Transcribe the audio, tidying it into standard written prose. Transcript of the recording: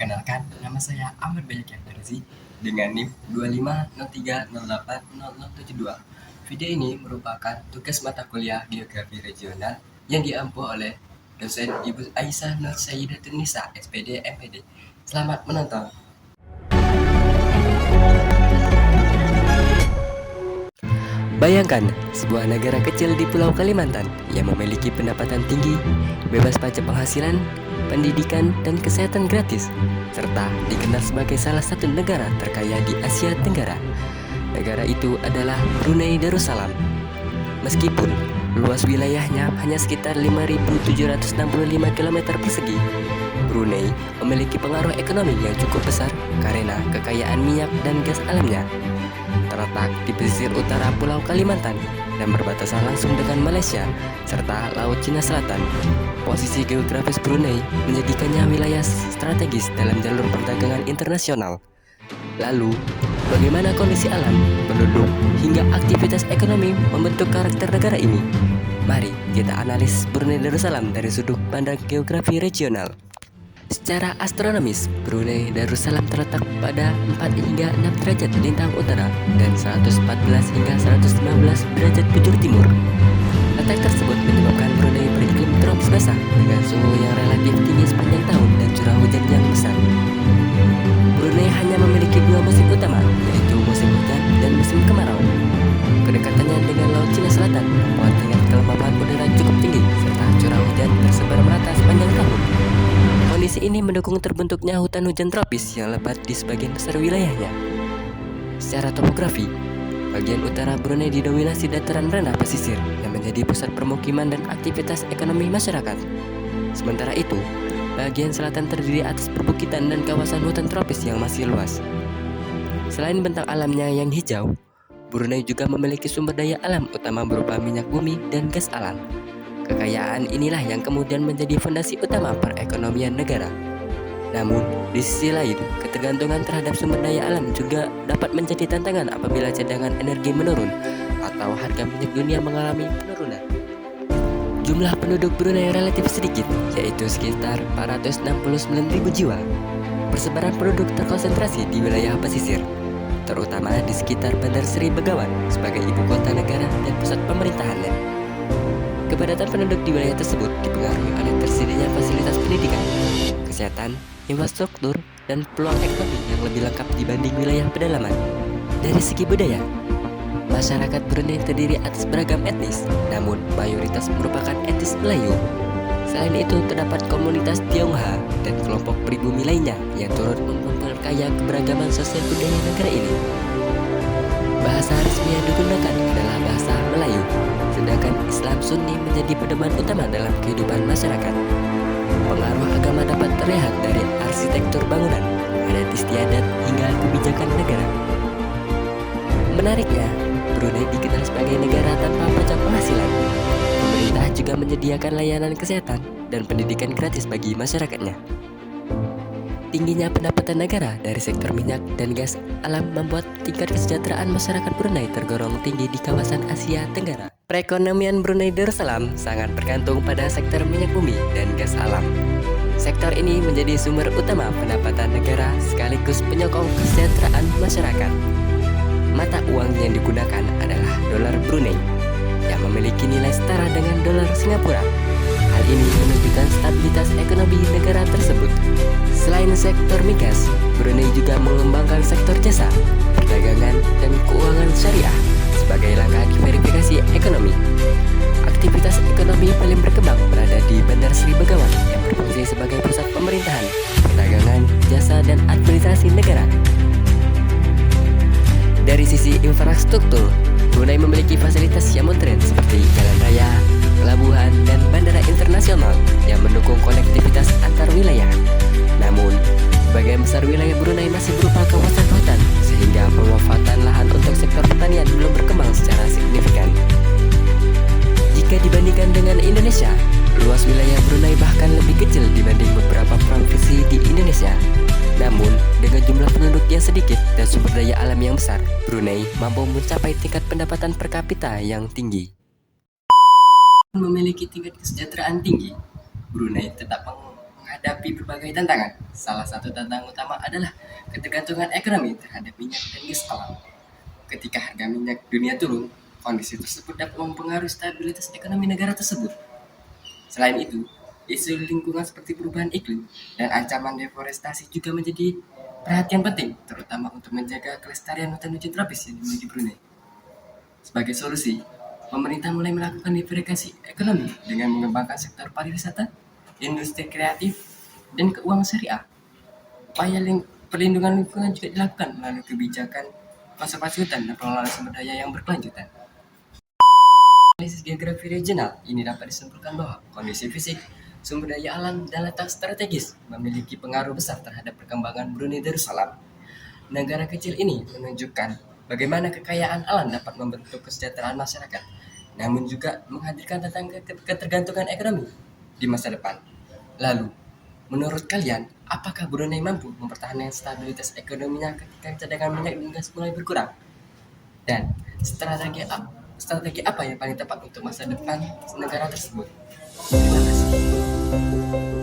Perkenalkan, nama saya Ahmad Banyak Farzi dengan NIM 2503080072. Video ini merupakan tugas mata kuliah Geografi Regional yang diampu oleh dosen Ibu Aisyah Nur Sayyidatun Nisa, SPD MPD. Selamat menonton. Bayangkan sebuah negara kecil di Pulau Kalimantan yang memiliki pendapatan tinggi, bebas pajak penghasilan, pendidikan, dan kesehatan gratis, serta dikenal sebagai salah satu negara terkaya di Asia Tenggara. Negara itu adalah Brunei Darussalam. Meskipun luas wilayahnya hanya sekitar 5.765 km persegi, Brunei memiliki pengaruh ekonomi yang cukup besar karena kekayaan minyak dan gas alamnya. Terletak di pesisir utara Pulau Kalimantan dan berbatasan langsung dengan Malaysia serta Laut Cina Selatan. Posisi geografis Brunei menjadikannya wilayah strategis dalam jalur perdagangan internasional. Lalu, bagaimana kondisi alam, penduduk, hingga aktivitas ekonomi membentuk karakter negara ini? Mari kita analis Brunei Darussalam dari sudut pandang geografi regional. Secara astronomis, Brunei Darussalam terletak pada 4 hingga 6 derajat lintang utara dan 114 hingga 115 derajat bujur timur. Letak tersebut menyebabkan Brunei beriklim tropis basah dengan suhu yang relatif tinggi sepanjang tahun dan curah hujan yang besar. Brunei hanya memiliki 2 musim utama, yaitu musim hujan dan musim kemarau. Kedekatannya dengan Laut Cina Selatan membuat tingkat kelembapan udara cukup tinggi serta curah hujan tersebar merata sepanjang tahun. Kondisi ini mendukung terbentuknya hutan hujan tropis yang lebat di sebagian besar wilayahnya. Secara topografi, bagian utara Brunei didominasi dataran rendah pesisir yang menjadi pusat permukiman dan aktivitas ekonomi masyarakat. Sementara itu, bagian selatan terdiri atas perbukitan dan kawasan hutan tropis yang masih luas. Selain bentang alamnya yang hijau, Brunei juga memiliki sumber daya alam utama berupa minyak bumi dan gas alam. Kekayaan inilah yang kemudian menjadi fondasi utama perekonomian negara. Namun, di sisi lain, ketergantungan terhadap sumber daya alam juga dapat menjadi tantangan apabila cadangan energi menurun atau harga minyak dunia mengalami penurunan. Jumlah penduduk Brunei relatif sedikit, yaitu sekitar 469.000 jiwa. Persebaran penduduk terkonsentrasi di wilayah pesisir, terutama di sekitar Bandar Seri Begawan sebagai ibu kota negara dan pusat pemerintahannya. Kepadatan penduduk di wilayah tersebut dipengaruhi oleh tersedianya fasilitas pendidikan, kesehatan, infrastruktur, dan peluang ekonomi yang lebih lengkap dibanding wilayah pedalaman. Dari segi budaya, masyarakat Brunei terdiri atas beragam etnis, namun mayoritas merupakan etnis Melayu. Selain itu, terdapat komunitas Tionghoa dan kelompok pribumi lainnya yang turut memperkaya keberagaman sosial budaya negara ini. Bahasa resmi yang digunakan adalah bahasa Melayu, sedangkan Islam Sunni menjadi pedoman utama dalam kehidupan masyarakat. Pengaruh agama dapat terlihat dari arsitektur bangunan, adat istiadat, hingga kebijakan negara. Menariknya, Brunei dikenal sebagai negara tanpa pajak penghasilan. Pemerintah juga menyediakan layanan kesehatan dan pendidikan gratis bagi masyarakatnya. Tingginya pendapatan negara dari sektor minyak dan gas alam membuat tingkat kesejahteraan masyarakat Brunei tergolong tinggi di kawasan Asia Tenggara. Perekonomian Brunei Darussalam sangat bergantung pada sektor minyak bumi dan gas alam. Sektor ini menjadi sumber utama pendapatan negara sekaligus penyokong kesejahteraan masyarakat. Mata uang yang digunakan adalah dolar Brunei yang memiliki nilai setara dengan dolar Singapura. Hal ini menunjukkan stabilitas ekonomi negara tersebut. Selain sektor migas, Brunei juga mengembangkan sektor jasa, perdagangan, dan keuangan syariah sebagai langkah verifikasi ekonomi. Aktivitas ekonomi paling berkembang berada di Bandar Seri Begawan yang berfungsi sebagai pusat pemerintahan, perdagangan, jasa, dan administrasi negara. Dari sisi infrastruktur, Brunei memiliki fasilitas yang modern seperti jalan raya, pelabuhan, dan bandara internasional yang mendukung konektivitas antar wilayah. Namun, sebagian besar wilayah Brunei masih berupa kawasan hutan, sehingga pemanfaatan lahan untuk sektor pertanian belum berkembang secara signifikan. Jika dibandingkan dengan Indonesia, luas wilayah Brunei bahkan lebih kecil dibanding beberapa provinsi di Indonesia. Namun, dengan jumlah penduduk yang sedikit dan sumber daya alam yang besar, Brunei mampu mencapai tingkat pendapatan per kapita yang tinggi. Memiliki tingkat kesejahteraan tinggi, Brunei tetap menghadapi berbagai tantangan. Salah satu tantangan utama adalah ketergantungan ekonomi terhadap minyak dan gas alam. Ketika harga minyak dunia turun, kondisi tersebut dapat mempengaruhi stabilitas ekonomi negara tersebut. Selain itu, isu lingkungan seperti perubahan iklim dan ancaman deforestasi juga menjadi perhatian penting, terutama untuk menjaga kelestarian hutan-hujan tropis yang dimiliki Brunei. Sebagai solusi, pemerintah mulai melakukan diversifikasi ekonomi dengan mengembangkan sektor pariwisata, industri kreatif, dan keuangan syariah. Upaya perlindungan lingkungan juga dilakukan melalui kebijakan konservasi hutan dan pengelolaan sumber daya yang berkelanjutan. Analisis geografi regional ini dapat disimpulkan bahwa kondisi fisik, sumber daya alam, dan letak strategis memiliki pengaruh besar terhadap perkembangan Brunei Darussalam. Negara kecil ini menunjukkan bagaimana kekayaan alam dapat membentuk kesejahteraan masyarakat, namun juga menghadirkan tentang ketergantungan ekonomi di masa depan. Lalu, menurut kalian, apakah Brunei mampu mempertahankan stabilitas ekonominya ketika cadangan minyak dan gas mulai berkurang? Dan strategi apa yang paling tepat untuk masa depan negara tersebut? Terima kasih.